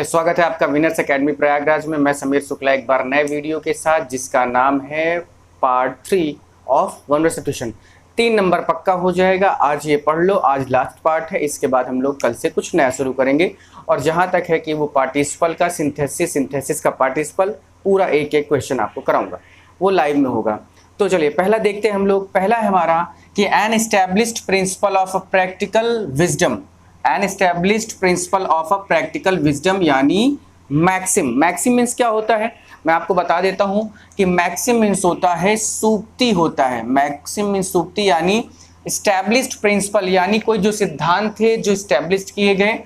स्वागत है आपका विनर्स एकेडमी प्रयागराज में। मैं समीर शुक्ला एक बार नए वीडियो के साथ, जिसका नाम है part 3 of one substitution. 3 number पक्का हो जाएगा। आज ये पढ़ लो, आज लास्ट पार्ट है। इसके बाद हम लोग कल से कुछ नया शुरू करेंगे। और जहाँ तक है कि वो पार्टिसिपल का सिंथेसिस का पार्टिसिपल पूरा एक एक क्वेश्चन आपको कराऊंगा, वो लाइव में होगा। तो चलिए पहला देखते हैं हम लोग। पहला है हमारा कि an established principle of a practical wisdom. An established principle of a practical wisdom यानी मैक्सिम। मैक्सिम मीन्स क्या होता है, मैं आपको बता देता हूं कि मैक्सिम मीन्स होता है सूक्ति होता है। मैक्सिम मीन्स सूक्ति यानी एस्टैब्लिश्ड प्रिंसिपल यानी कोई जो सिद्धांत थे जो एस्टैब्लिश्ड किए गए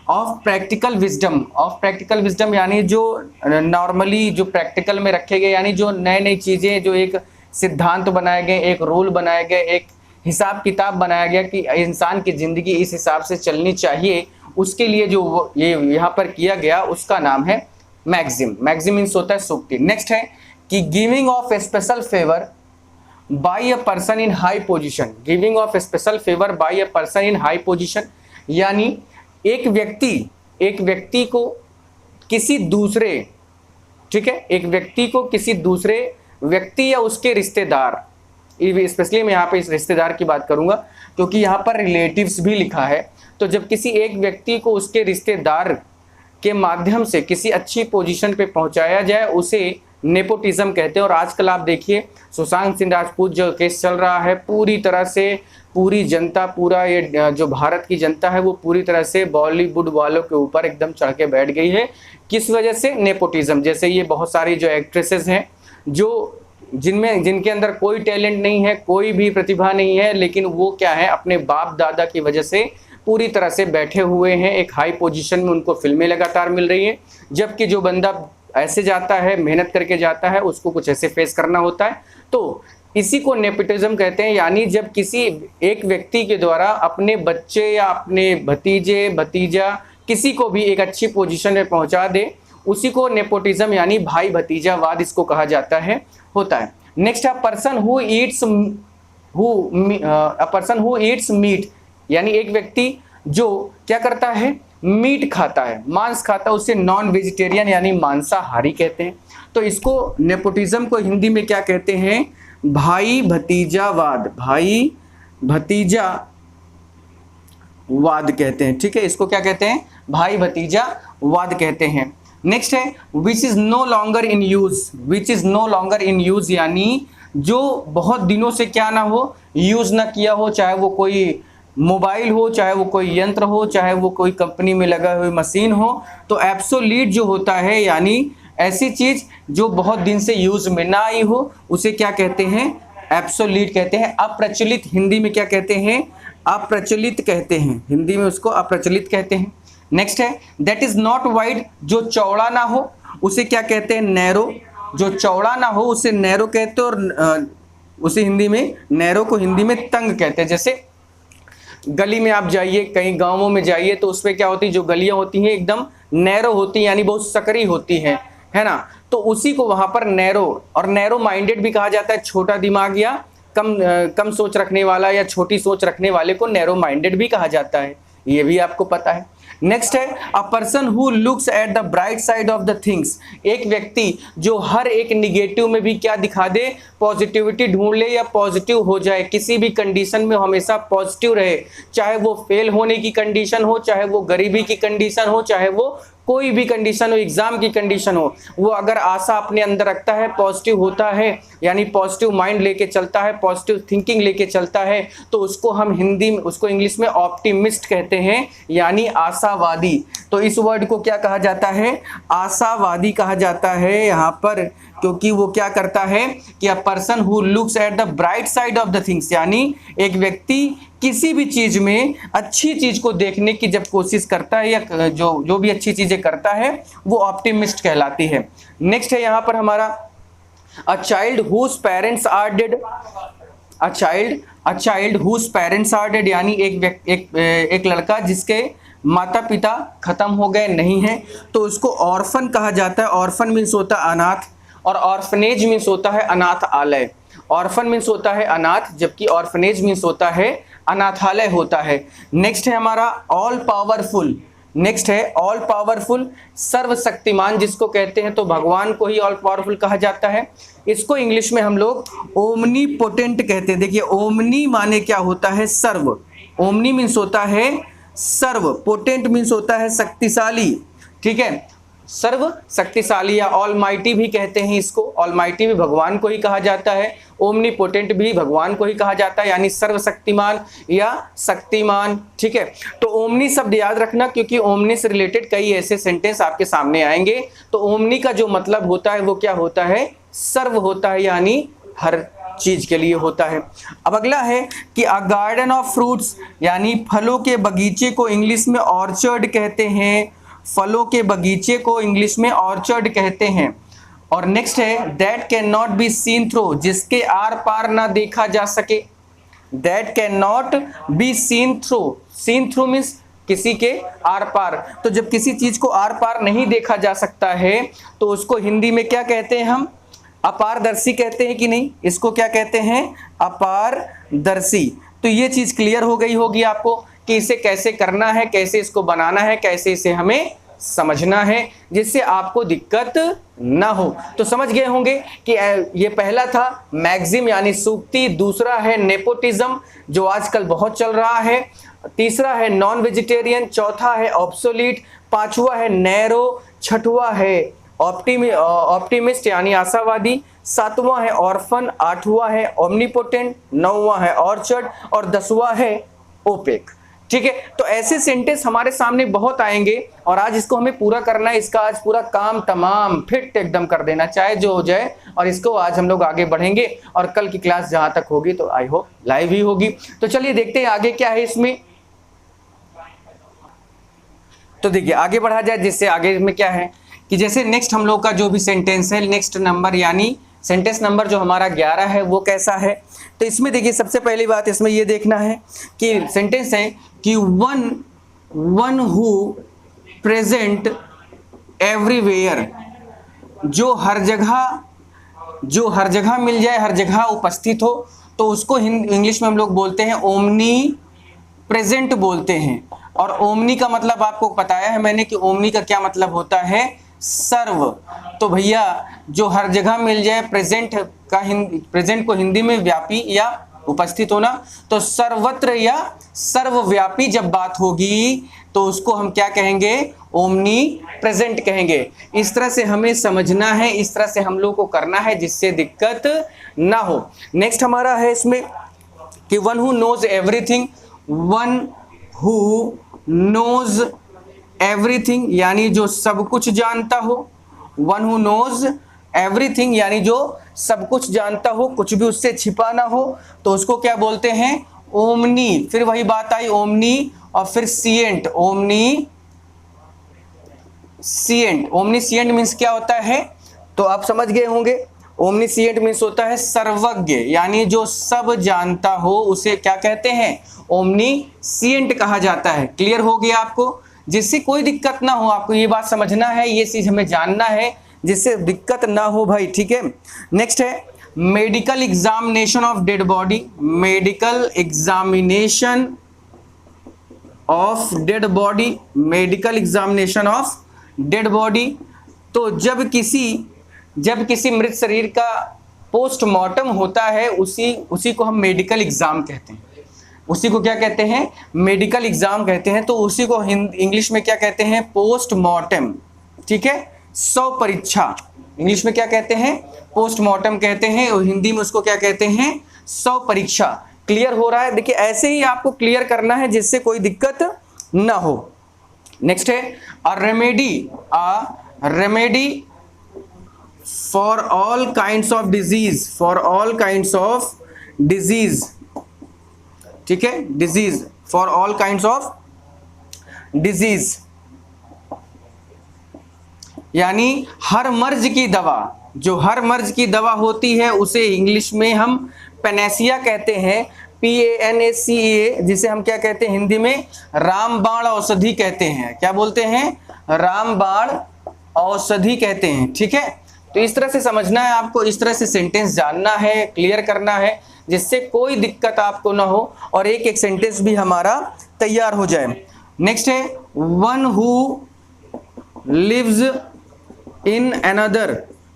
of practical wisdom. Of practical wisdom यानी जो नॉर्मली जो प्रैक्टिकल में रखे गए, यानी जो नई नई चीज़ें, जो एक सिद्धांत बनाए गए, एक रूल बनाए गए, एक हिसाब किताब बनाया गया कि इंसान की ज़िंदगी इस हिसाब से चलनी चाहिए, उसके लिए जो ये यहाँ पर किया गया उसका नाम है मैक्सिम। मैक्सिम मीन्स होता है सूक्ति। नेक्स्ट है कि giving of special favour bye a person in high position. Giving of special favour bye a person in high position यानी एक व्यक्ति को किसी दूसरे, ठीक है, एक व्यक्ति को किसी दूसरे व्यक्ति या उसके रिश्तेदार, स्पेशली मैं यहाँ पे इस रिश्तेदार की बात करूंगा क्योंकि यहाँ पर रिलेटिव्स भी लिखा है। तो जब किसी एक व्यक्ति को उसके रिश्तेदार के माध्यम से किसी अच्छी पोजीशन पे पहुंचाया जाए, उसे नेपोटिज्म कहते हैं। और आजकल आप देखिए सुशांत सिंह राजपूत जो केस चल रहा है, पूरी तरह से पूरी जनता, पूरा ये जो भारत की जनता है वो पूरी तरह से बॉलीवुड वालों के ऊपर एकदम चढ़ के बैठ गई है। किस वजह से? नेपोटिज्म। जैसे ये बहुत सारी जो एक्ट्रेसेस हैं जो जिनके अंदर कोई टैलेंट नहीं है, कोई भी प्रतिभा नहीं है, लेकिन वो क्या है, अपने बाप दादा की वजह से पूरी तरह से बैठे हुए हैं एक हाई पोजीशन में, उनको फिल्में लगातार मिल रही हैं। जबकि जो बंदा ऐसे जाता है, मेहनत करके जाता है, उसको कुछ ऐसे फेस करना होता है। तो इसी को नेपोटिज्म कहते हैं। यानी जब किसी एक व्यक्ति के द्वारा अपने बच्चे या अपने भतीजे भतीजा किसी को भी एक अच्छी पोजीशन में पहुंचा दे, उसी को नेपोटिज्म यानी भाई भतीजावाद इसको कहा जाता है, होता है। नेक्स्ट है पर्सन हु ईट्स मीट यानी एक व्यक्ति जो क्या करता है, मीट खाता है, मांस खाता है, उसे नॉन वेजिटेरियन यानी मांसाहारी कहते हैं। तो इसको नेपोटिज्म को हिंदी में क्या कहते हैं? भाई भतीजावाद। भाई भतीजावाद कहते हैं, ठीक है। इसको क्या कहते हैं? भाई भतीजावाद कहते हैं। नेक्स्ट है which is no longer in use. Which is no longer in use यानी जो बहुत दिनों से क्या ना हो, यूज ना किया हो, चाहे वो कोई मोबाइल हो, चाहे वो कोई यंत्र हो, चाहे वो कोई कंपनी में लगा हुई मशीन हो। तो एब्सोल्यूट जो होता है यानी ऐसी चीज जो बहुत दिन से यूज में ना आई हो, उसे क्या कहते हैं? एब्सोल्यूट कहते हैं। अप्रचलित हिंदी में क्या कहते हैं? अप्रचलित कहते हैं, हिंदी में उसको अप्रचलित कहते हैं। नेक्स्ट है दैट इज नॉट वाइड, जो चौड़ा ना हो उसे क्या कहते हैं? नैरो। जो चौड़ा ना हो उसे नैरो कहते हैं। और उसे हिंदी में, नैरो को हिंदी में तंग कहते हैं। जैसे गली में आप जाइए, कहीं गांवों में जाइए, तो उसमें क्या होती है, जो गलियां होती हैं एकदम नैरो होती हैं, यानी बहुत सकरी होती हैं, है ना। तो उसी को वहां पर नैरो और नैरो माइंडेड भी कहा जाता है। छोटा दिमाग या कम सोच रखने वाला या छोटी सोच रखने वाले को नैरो माइंडेड भी कहा जाता है, ये भी आपको पता है। नेक्स्ट है अ person who looks at the bright side of the things. एक व्यक्ति जो हर एक निगेटिव में भी क्या दिखा दे, पॉजिटिविटी ढूंढ ले या पॉजिटिव हो जाए, किसी भी कंडीशन में हमेशा पॉजिटिव रहे, चाहे वो फेल होने की कंडीशन हो, चाहे वो गरीबी की कंडीशन हो, चाहे वो कोई भी कंडीशन हो, एग्जाम की कंडीशन हो, वो अगर आशा अपने अंदर रखता है, पॉजिटिव होता है, यानी पॉजिटिव माइंड लेके चलता है, पॉजिटिव थिंकिंग लेके चलता है, तो उसको हम हिंदी में, उसको इंग्लिश में ऑप्टिमिस्ट कहते हैं, यानी आशावादी। तो इस वर्ड को क्या कहा जाता है? आशावादी कहा जाता है यहाँ पर, क्योंकि वो क्या करता है कि अ person who looks at the bright side of the things, यानी एक व्यक्ति किसी भी चीज में अच्छी चीज को देखने की जब कोशिश करता है या जो भी अच्छी चीजें करता है, वो ऑप्टिमिस्ट कहलाती है। नेक्स्ट है यहाँ पर हमारा a child whose parents are dead. A child whose parents are dead यानी एक लड़का जिसके माता पिता खत्म हो गए नहीं हैं, तो उसको ऑर्फन कहा जाता है। ऑर्फन मीन्स होता है अनाथ, और ऑर्फनेज मीन्स होता है अनाथालय। ऑर्फन मीन्स होता है अनाथ, जबकि ऑर्फनेज मीन्स होता है अनाथालय होता है। नेक्स्ट है हमारा ऑल पावरफुल। नेक्स्ट है ऑल पावरफुल, सर्वशक्तिमान जिसको कहते हैं, तो भगवान को ही ऑल पावरफुल कहा जाता है। इसको इंग्लिश में हम लोग ओमनी पोटेंट कहते हैं। देखिए ओमनी माने क्या होता है, सर्व। ओमनी मीन्स होता है सर्व, पोटेंट मीन्स होता है शक्तिशाली, ठीक है, सर्व शक्तिशाली या ऑलमाइटी भी कहते हैं इसको। ऑलमाइटी भी भगवान को ही कहा जाता है, ओमनी पोटेंट भी भगवान को ही कहा जाता है, यानी सर्वशक्तिमान या शक्तिमान, ठीक है। तो ओमनी शब्द याद रखना, क्योंकि ओमनी से रिलेटेड कई ऐसे सेंटेंस आपके सामने आएंगे। तो ओमनी का जो मतलब होता है वो क्या होता है, सर्व होता है, यानी हर चीज के लिए होता है। अब अगला है कि अ गार्डन ऑफ फ्रूट्स, यानी फलों के बगीचे को इंग्लिश में ऑर्चर्ड कहते हैं। फलों के बगीचे को इंग्लिश में ऑर्चर्ड कहते हैं। और नेक्स्ट है that can not be seen through, जिसके आर पार ना देखा जा सके। That can not be seen through, seen through means किसी के आर पार। तो जब किसी चीज को आर पार नहीं देखा जा सकता है तो उसको हिंदी में क्या कहते हैं हम, अपारदर्शी कहते हैं कि नहीं, इसको क्या कहते हैं, अपारदर्शी। तो ये चीज क्लियर हो गई होगी आपको कि इसे कैसे करना है, कैसे इसको बनाना है, कैसे इसे हमें समझना है, जिससे आपको दिक्कत ना हो। तो समझ गए होंगे कि ये पहला था मैक्सिम यानी सूक्ति, दूसरा है नेपोटिज्म जो आजकल बहुत चल रहा है, तीसरा है नॉन वेजिटेरियन, चौथा है ऑब्सोलीट, पांचवा है नैरो, छठवा है ऑप्टिमिस्ट यानी आशावादी, सातवां है ऑर्फन, आठवां है ओमनीपोटेंट, नौवां है ऑर्चर्ड और 10वां है ओपेक, ठीक है। तो ऐसे सेंटेंस हमारे सामने बहुत आएंगे और आज इसको हमें पूरा करना है। इसका आज पूरा काम तमाम फिट एकदम कर देना, चाहे जो हो जाए, और इसको आज हम लोग आगे बढ़ेंगे और कल की क्लास जहां तक होगी तो आई होप लाइव ही होगी। तो चलिए देखते हैं आगे क्या है इसमें। तो देखिए आगे बढ़ा जाए, जिससे आगे में क्या है कि जैसे नेक्स्ट हम लोग का जो भी सेंटेंस है, नेक्स्ट नंबर यानी सेंटेंस नंबर जो हमारा 11 है वो कैसा है। तो इसमें देखिए सबसे पहली बात इसमें ये देखना है कि सेंटेंस है कि वन हु प्रेजेंट एवरीवेयर, जो हर जगह मिल जाए, हर जगह उपस्थित हो, तो उसको इंग्लिश में हम लोग बोलते हैं ओमनी प्रेजेंट बोलते हैं। और ओमनी का मतलब आपको बताया है मैंने कि ओमनी का क्या मतलब होता है, सर्व। तो भैया जो हर जगह मिल जाए, प्रेजेंट को हिंदी में व्यापी या उपस्थित होना, तो सर्वत्र या सर्वव्यापी जब बात होगी तो उसको हम क्या कहेंगे, ओमनी प्रेजेंट कहेंगे। इस तरह से हमें समझना है, इस तरह से हम लोग को करना है जिससे दिक्कत ना हो। नेक्स्ट हमारा है इसमें कि one who knows everything, one who knows everything यानी जो सब कुछ जानता हो। वन हु नोज एवरीथिंग यानी जो सब कुछ जानता हो, कुछ भी उससे छिपा ना हो, तो उसको क्या बोलते हैं, ओमनी। फिर वही बात आई ओमनी और फिर सिएंट, ओमनी सिएंट मीन्स क्या होता है, तो आप समझ गए होंगे। ओमनीसिएंट मीन्स होता है सर्वज्ञ, यानी जो सब जानता हो उसे क्या कहते हैं, ओमनीसिएंट कहा जाता है। क्लियर हो गया आपको, जिससे कोई दिक्कत ना हो। आपको ये बात समझना है, ये चीज हमें जानना है जिससे दिक्कत ना हो भाई, ठीक है। नेक्स्ट है medical examination of dead body, medical examination of dead body, medical examination of dead body. तो जब किसी मृत शरीर का पोस्टमार्टम होता है, उसी को हम मेडिकल एग्जाम कहते हैं। उसी को क्या कहते हैं, मेडिकल एग्जाम कहते हैं। तो उसी को इंग्लिश में क्या कहते हैं, पोस्टमार्टम, ठीक है, शव परीक्षा। इंग्लिश में क्या कहते हैं, पोस्टमार्टम कहते हैं, और हिंदी में उसको क्या कहते हैं, शव परीक्षा। क्लियर हो रहा है। देखिए ऐसे ही आपको क्लियर करना है जिससे कोई दिक्कत ना हो। नेक्स्ट है a remedy for all kinds of disease, for all kinds of disease, ठीक है, disease, for all kinds of disease यानी हर मर्ज की दवा। जो हर मर्ज की दवा होती है उसे इंग्लिश में हम पेनेसिया कहते हैं, PANACEA, जिसे हम क्या कहते हैं हिंदी में, रामबाण औषधि कहते हैं। क्या बोलते हैं, रामबाण औषधि कहते हैं, ठीक है। तो इस तरह से समझना है आपको, इस तरह से सेंटेंस जानना है, क्लियर करना है, जिससे कोई दिक्कत आपको ना हो और एक एक सेंटेंस भी हमारा तैयार हो जाए। नेक्स्ट है one who lives in another,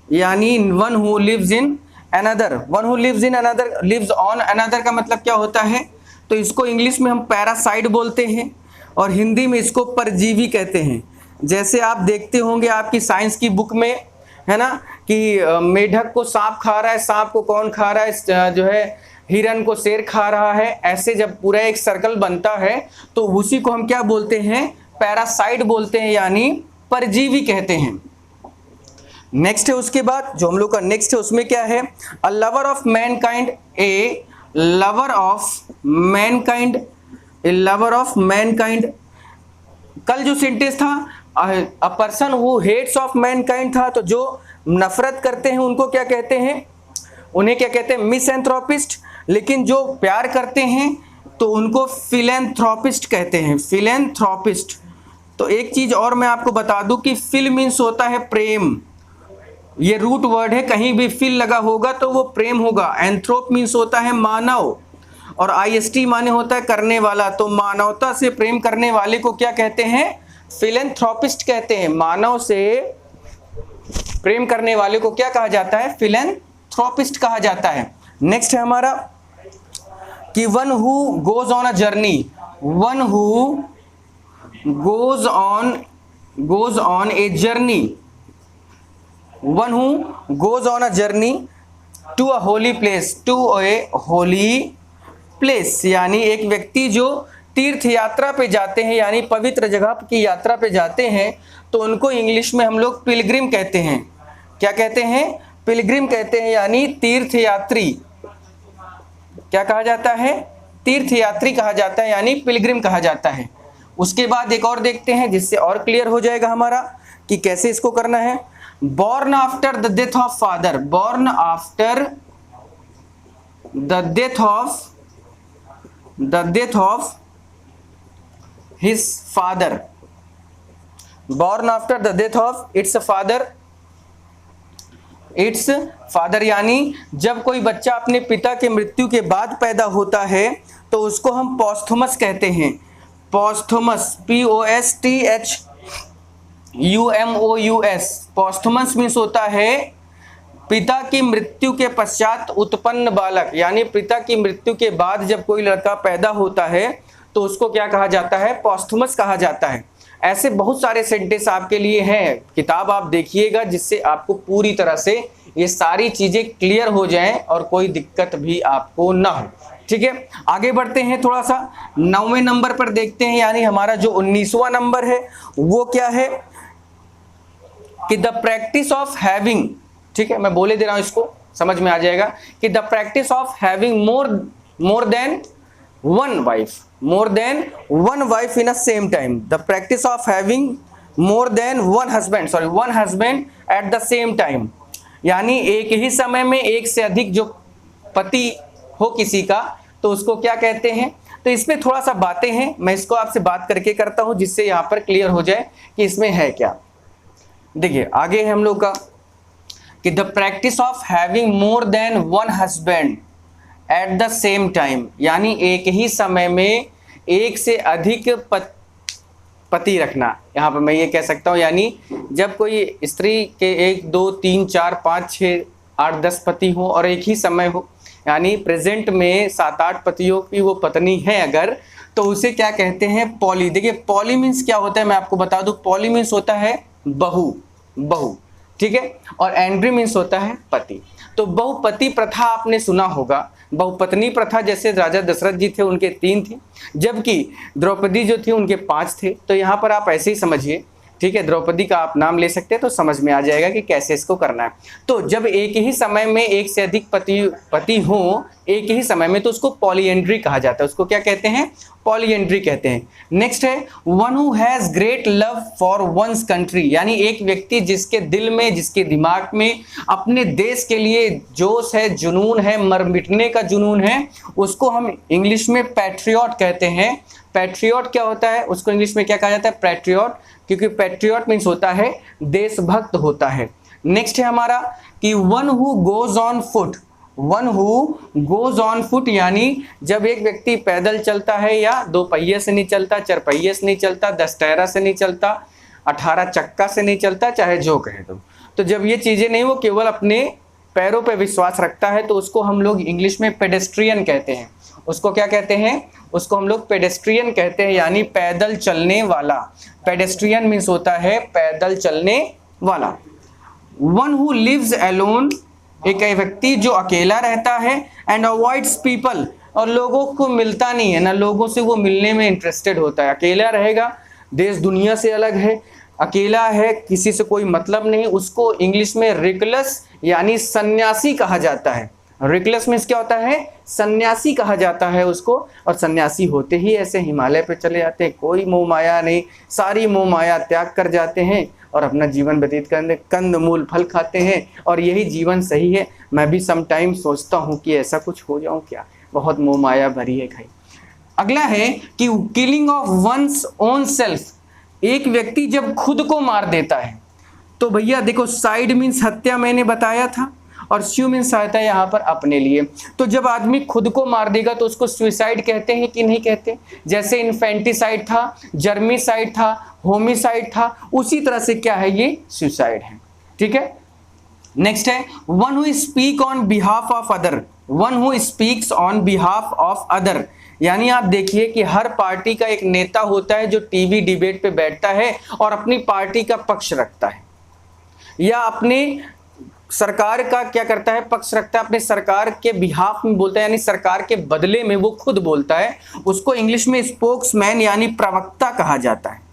यानी one who lives in another, one who lives in another, lives on another का मतलब क्या होता है? तो इसको इंग्लिश में हम पैरासाइट बोलते हैं और हिंदी में इसको परजीवी कहते हैं। जैसे आप देखते होंगे आपकी साइंस की बुक में, है ना, कि मेढक को सांप खा रहा है, सांप को कौन खा रहा है, जो है हिरन को शेर खा रहा है। ऐसे जब पूरा एक सर्कल बनता है तो उसी को हम क्या बोलते हैं? पैरासाइट बोलते हैं, यानी परजीवी कहते हैं। नेक्स्ट है उसके बाद जो हम लोग का नेक्स्ट है उसमें क्या है? A lover of Mankind, A lover of Mankind, A lover of Mankind. कल जो सेंटेंस था अ person who hates of Mankind था, तो जो नफरत करते हैं उनको क्या कहते हैं? उन्हें क्या कहते हैं? मिसएंथ्रोपिस्ट। लेकिन जो प्यार करते हैं तो उनको फिलेंथ्रोपिस्ट कहते हैं, फिलेंथ्रोपिस्ट। तो एक चीज और मैं आपको बता दूं कि फिल मीन्स होता है प्रेम, ये रूट वर्ड है, कहीं भी फिल लगा होगा तो वो प्रेम होगा। एंथ्रोप मीन्स होता है मानव, और आईएसटी माने होता है करने वाला। तो मानवता से प्रेम करने वाले को क्या कहते हैं? फिलेंथ्रोपिस्ट कहते हैं। मानव से प्रेम करने वाले को क्या कहा जाता है? फिलेंथ्रोपिस्ट कहा जाता है। नेक्स्ट है हमारा कि one who goes on a journey, one who goes on a journey, one who goes on a journey to a holy place, to a holy place, यानी एक व्यक्ति जो तीर्थ यात्रा पे जाते हैं, यानी पवित्र जगह की यात्रा पे जाते हैं, तो उनको इंग्लिश में हम लोग पिलग्रिम कहते हैं। क्या कहते हैं? पिलग्रिम कहते हैं, यानी तीर्थयात्री। क्या कहा जाता है? तीर्थयात्री कहा जाता है, यानी पिलग्रिम कहा जाता है। उसके बाद एक और देखते हैं जिससे और क्लियर हो जाएगा हमारा कि कैसे इसको करना है। Born after the death of father, born after the death of his father, born after the death of its father, यानी जब कोई बच्चा अपने पिता के मृत्यु के बाद पैदा होता है तो उसको हम पॉस्थुमस कहते हैं। पॉस्थुमस, POSTHUMOUS, पॉस्थुमस मीन्स होता है पिता की मृत्यु के पश्चात उत्पन्न बालक, यानी पिता की मृत्यु के बाद जब कोई लड़का पैदा होता है तो उसको क्या कहा जाता है? पॉस्थुमस कहा जाता है। ऐसे बहुत सारे सेंटेंस आपके लिए हैं, किताब आप देखिएगा जिससे आपको पूरी तरह से ये सारी चीजें क्लियर हो जाएं और कोई दिक्कत भी आपको ना हो। ठीक है, आगे बढ़ते हैं। थोड़ा सा 9वें नंबर पर देखते हैं, यानी हमारा जो 19वां नंबर है वो क्या है कि द प्रैक्टिस ऑफ हैविंग, ठीक है मैं बोले दे रहा हूं, इसको समझ में आ जाएगा कि the practice of having more than one wife in a same time, the practice of having more than one husband at the same time, यानी एक ही समय में एक से अधिक जो पति हो किसी का तो उसको क्या कहते हैं। तो इसमें थोड़ा सा बातें हैं, मैं इसको आपसे बात करके करता हूं जिससे यहां पर क्लियर हो जाए कि इसमें है क्या। देखिए आगे है हम लोग का कि the practice of having more than one husband at the same time, यानी एक ही समय में एक से अधिक पति रखना। यहाँ पर मैं ये कह सकता हूँ, यानी जब कोई स्त्री के 1 2 3 4 5 6 8 10 पति हो और एक ही समय हो, यानी प्रेजेंट में 7 8 पतियों की वो पत्नी है अगर, तो उसे क्या कहते हैं? पॉली। देखिए पॉली मीन्स क्या होता है मैं आपको बता दूं, पॉली मीन्स होता है बहु, ठीक है, और एंड्री मीन्स होता है पति। तो बहुपति प्रथा आपने सुना होगा, बहुपत्नी प्रथा जैसे राजा दशरथ जी थे उनके 3 थी, जबकि द्रौपदी जो थी उनके 5 थे। तो यहाँ पर आप ऐसे ही समझिए, ठीक है, द्रौपदी का आप नाम ले सकते हैं तो समझ में आ जाएगा कि कैसे इसको करना है। तो जब एक ही समय में एक से अधिक पति हो एक ही समय में तो उसको पॉलीएंड्री कहा जाता है, उसको क्या कहते हैं? पॉलीएंड्री कहते हैं। नेक्स्ट है one who has great love for one's country, यानी एक व्यक्ति जिसके दिल में जिसके दिमाग में अपने देश के लिए जोश है, जुनून है, मर मिटने का जुनून है, उसको हम इंग्लिश में पैट्रियट कहते हैं। पैट्रियट क्या होता है? उसको इंग्लिश में क्या कहा जाता है? पैट्रियट, क्योंकि पैट्रियट मीन्स होता है देशभक्त होता है। नेक्स्ट है हमारा कि one who goes on foot, one who goes on foot, यानी जब एक व्यक्ति पैदल चलता है या 2 पहिए से नहीं चलता, 4 पहिए से नहीं चलता, 10 टायरा से नहीं चलता, 18 चक्का से नहीं चलता, चाहे जो कहे तो जब ये चीजें नहीं, वो केवल अपने पैरों पे विश्वास रखता है, तो उसको हम लोग इंग्लिश में पेडेस्ट्रियन कहते हैं। उसको क्या कहते हैं? उसको हम लोग पेडेस्ट्रियन कहते हैं, यानी पैदल चलने वाला। पेडेस्ट्रियन मीन्स होता है पैदल चलने वाला। वन हु लिव्स अलोन, एक व्यक्ति जो अकेला रहता है, एंड अवॉइड्स पीपल, और लोगों को मिलता नहीं है ना, लोगों से वो मिलने में इंटरेस्टेड होता है। अकेला रहेगा, देश दुनिया से अलग है, अकेला है, किसी से कोई मतलब नहीं, उसको इंग्लिश में रिकलस यानी सन्यासी कहा जाता है। रिकलस मीन्स क्या होता है? सन्यासी कहा जाता है उसको। और सन्यासी होते ही ऐसे हिमालय पे चले जाते हैं, कोई मोह माया नहीं, सारी मोह माया त्याग कर जाते हैं और अपना जीवन व्यतीत करने, कंद मूल फल खाते हैं, और यही जीवन सही है। मैं भी समटाइम सोचता हूँ कि ऐसा कुछ हो जाऊँ क्या, बहुत मोह माया भरी है भाई। अगला है कि killing of one's own self, एक व्यक्ति जब खुद को मार देता है, तो भैया देखो साइड मीन्स हत्या मैंने बताया था, और स्यू मीन्स सहायता यहाँ पर अपने लिए। तो जब आदमी खुद को मार देगा तो उसको सुइसाइड कहते हैं कि नहीं कहते? जैसे इन्फेंटिसाइड था, जर्मिसाइड था, होमिसाइड था, उसी तरह से क्या है, ये सुइसाइड है। ठीक है, नेक्स्ट है one who speak on behalf of other, one who speaks on behalf of other, यानी आप देखिए कि हर पार्टी का एक नेता होता है जो टीवी डिबेट पे बैठता है और अपनी पार्टी का पक्ष रखता है, या अपने सरकार का क्या करता है, पक्ष रखता है, अपने सरकार के बिहाफ में बोलता है, यानी सरकार के बदले में वो खुद बोलता है। उसको इंग्लिश में स्पोक्समैन यानी प्रवक्ता कहा जाता है।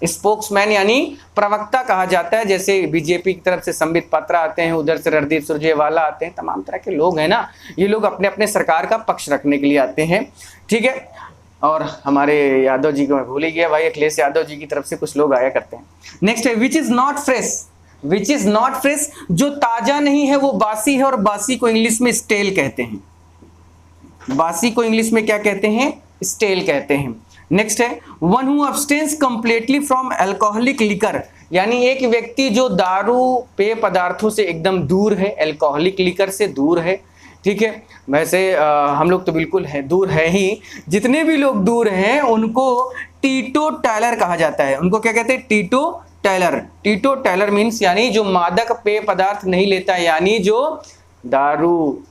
स्पोक्समैन यानी प्रवक्ता कहा जाता है। जैसे बीजेपी की तरफ से संबित पात्रा आते हैं, उधर से रणदीप सुरजेवाला आते हैं, तमाम तरह के लोग हैं ना, ये लोग अपने अपने सरकार का पक्ष रखने के लिए आते हैं। ठीक है, और हमारे यादव जी को मैं भूल ही गया भाई, अखिलेश यादव जी की तरफ से कुछ लोग आया करते हैं। नेक्स्ट है which is not fresh, which is not fresh, जो ताजा नहीं है वो बासी है, और बासी को इंग्लिश में स्टेल कहते हैं। बासी को इंग्लिश में क्या कहते हैं? स्टेल कहते हैं। नेक्स्ट है one who abstains completely from alcoholic liquor, यानी एक व्यक्ति जो दारू पेय पदार्थों से एकदम दूर है, अल्कोहलिक लिकर से दूर है। ठीक है, वैसे हम लोग तो बिल्कुल है दूर है ही, जितने भी लोग दूर हैं उनको टीटो टैलर कहा जाता है। उनको क्या कहते हैं? टीटो टैलर। टीटो टैलर मीन्स यानी जो मादक पेय पदार्थ नहीं लेता है, यानी जो दारू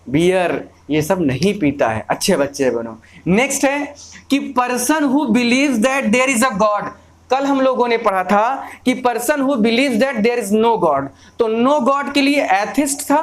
बियर ये सब नहीं पीता है। अच्छे बच्चे बनो। नेक्स्ट है कि person who believes that there is a god, कल हम लोगों ने पढ़ा था कि person who believes that there is no god, तो नो गॉड के लिए एथिस्ट था,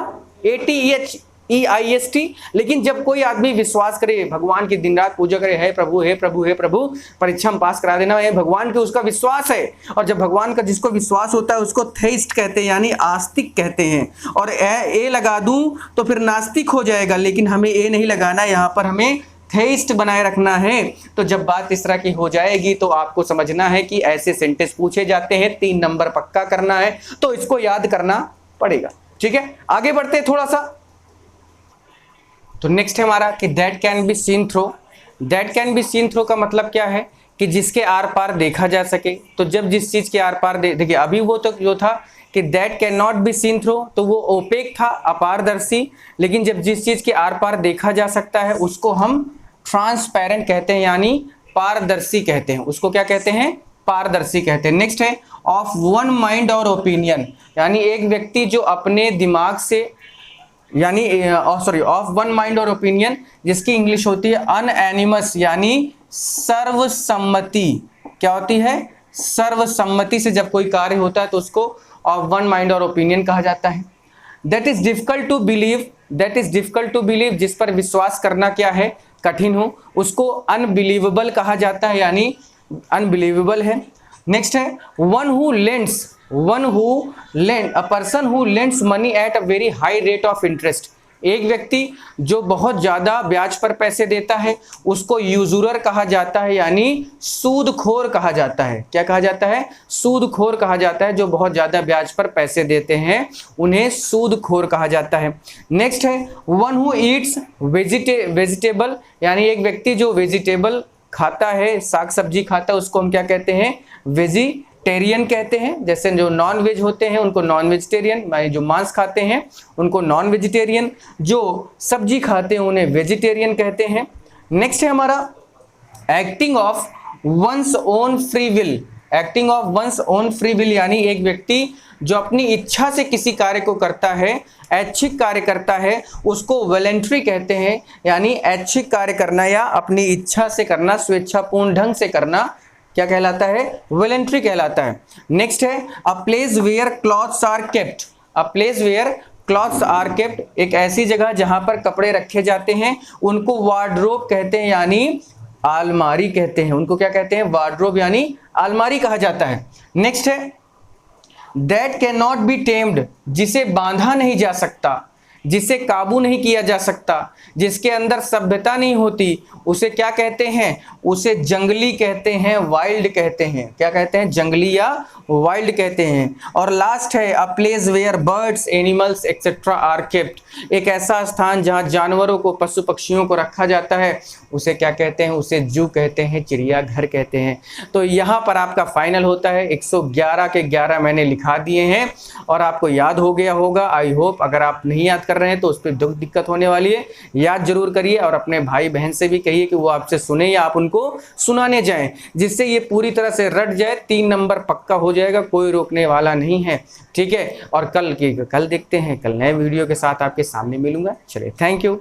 ATHEIST, लेकिन जब कोई आदमी विश्वास करे, भगवान की दिन रात पूजा करे, हे प्रभु हे प्रभु हे प्रभु परीक्षा में पास करा देना, ये भगवान के उसका विश्वास है। और जब भगवान का जिसको विश्वास होता है उसको थेइस्ट कहते हैं, यानी आस्तिक कहते हैं। और ए लगा दूं तो फिर नास्तिक हो जाएगा, लेकिन हमें ए नहीं लगाना, यहाँ पर हमें थेइस्ट बनाए रखना है। तो जब बात इस तरह की हो जाएगी तो आपको समझना है कि ऐसे सेंटेंस पूछे जाते हैं, 3 नंबर पक्का करना है, तो इसको याद करना पड़ेगा। ठीक है, आगे बढ़ते हैं थोड़ा सा। तो नेक्स्ट है हमारा कि that can be seen through. That can be seen through का मतलब क्या है? कि जिसके आर पार देखा जा सके। तो जब जिस चीज के आर पार देखिए, अभी वो तो जो था कि that can not be seen through, तो वो ओपेक था, अपारदर्शी, लेकिन जब जिस चीज के आर पार देखा जा सकता है उसको हम ट्रांसपेरेंट कहते हैं, यानी पारदर्शी कहते हैं। उसको क्या कहते हैं? पारदर्शी कहते हैं। नेक्स्ट है ऑफ वन माइंड और ओपिनियन, यानी एक व्यक्ति जो अपने दिमाग से, यानी ऑफ वन माइंड और ओपिनियन, जिसकी इंग्लिश होती है अनएनिमस, यानी सर्वसम्मति। क्या होती है? सर्वसम्मति से जब कोई कार्य होता है तो उसको ऑफ वन माइंड और ओपिनियन कहा जाता है। That is difficult to believe, that is difficult to believe, जिस पर विश्वास करना क्या है? कठिन हो, उसको अनबिलीवेबल कहा जाता है, यानी अनबिलीवेबल है। नेक्स्ट है one who lends, one who lend, a person who lends money at a very high rate of interest, एक व्यक्ति जो बहुत ज्यादा ब्याज पर पैसे देता है उसको यूजुरर कहा जाता है, यानी सूदखोर कहा जाता है। क्या कहा जाता है? सूदखोर कहा जाता है। जो बहुत ज्यादा ब्याज पर पैसे देते हैं उन्हें सूदखोर कहा जाता है। नेक्स्ट है वन हु ईट्स वेजिटेबल, यानी एक व्यक्ति जो वेजिटेबल खाता है, साग सब्जी खाता है, उसको हम क्या कहते हैं? टेरियन कहते हैं, जैसे जो नॉन वेज होते हैं उनको नॉन वेजिटेरियन, माने जो मांस खाते हैं उनको नॉन वेजिटेरियन, जो सब्जी खाते हैं उन्हें वेजिटेरियन कहते हैं। नेक्स्ट है हमारा acting of one's own free will. Acting of one's own free will यानी एक व्यक्ति जो अपनी इच्छा से किसी कार्य को करता है, ऐच्छिक कार्य करता है, उसको वॉलंटरी कहते हैं। यानी ऐच्छिक कार्य करना या अपनी इच्छा से करना, स्वेच्छापूर्ण ढंग से करना क्या कहलाता है? वॉलंटरी कहलाता है। नेक्स्ट है a place where clothes are kept. A place where clothes are kept, एक ऐसी जगह जहां पर कपड़े रखे जाते हैं उनको वार्डरोब कहते हैं, यानी अलमारी कहते हैं। उनको क्या कहते हैं? वार्डरोब यानी अलमारी कहा जाता है। नेक्स्ट है that can not be tamed, जिसे बांधा नहीं जा सकता, जिसे काबू नहीं किया जा सकता, जिसके अंदर सभ्यता नहीं होती, उसे क्या कहते हैं? उसे जंगली कहते हैं, वाइल्ड कहते हैं। क्या कहते हैं? जंगली या वाइल्ड कहते हैं। और लास्ट है a place where birds animals etcetera are kept, एक ऐसा स्थान जहां जानवरों को, पशु पक्षियों को रखा जाता है, उसे क्या कहते हैं? उसे जू कहते हैं, चिड़ियाघर कहते हैं। तो यहाँ पर आपका फाइनल होता है 111 के 11 मैंने लिखा दिए हैं और आपको याद हो गया होगा। आई होप, अगर आप नहीं याद कर रहे हैं तो उस पर दिक्कत होने वाली है, याद जरूर करिए और अपने भाई बहन से भी कहिए कि वो आपसे सुने या आप उनको सुनाने जाएं, जिससे ये पूरी तरह से रट जाए। 3 नंबर पक्का हो जाएगा, कोई रोकने वाला नहीं है, ठीक है। और कल देखते हैं, कल नए वीडियो के साथ आपके सामने मिलूंगा। चलिए, थैंक यू।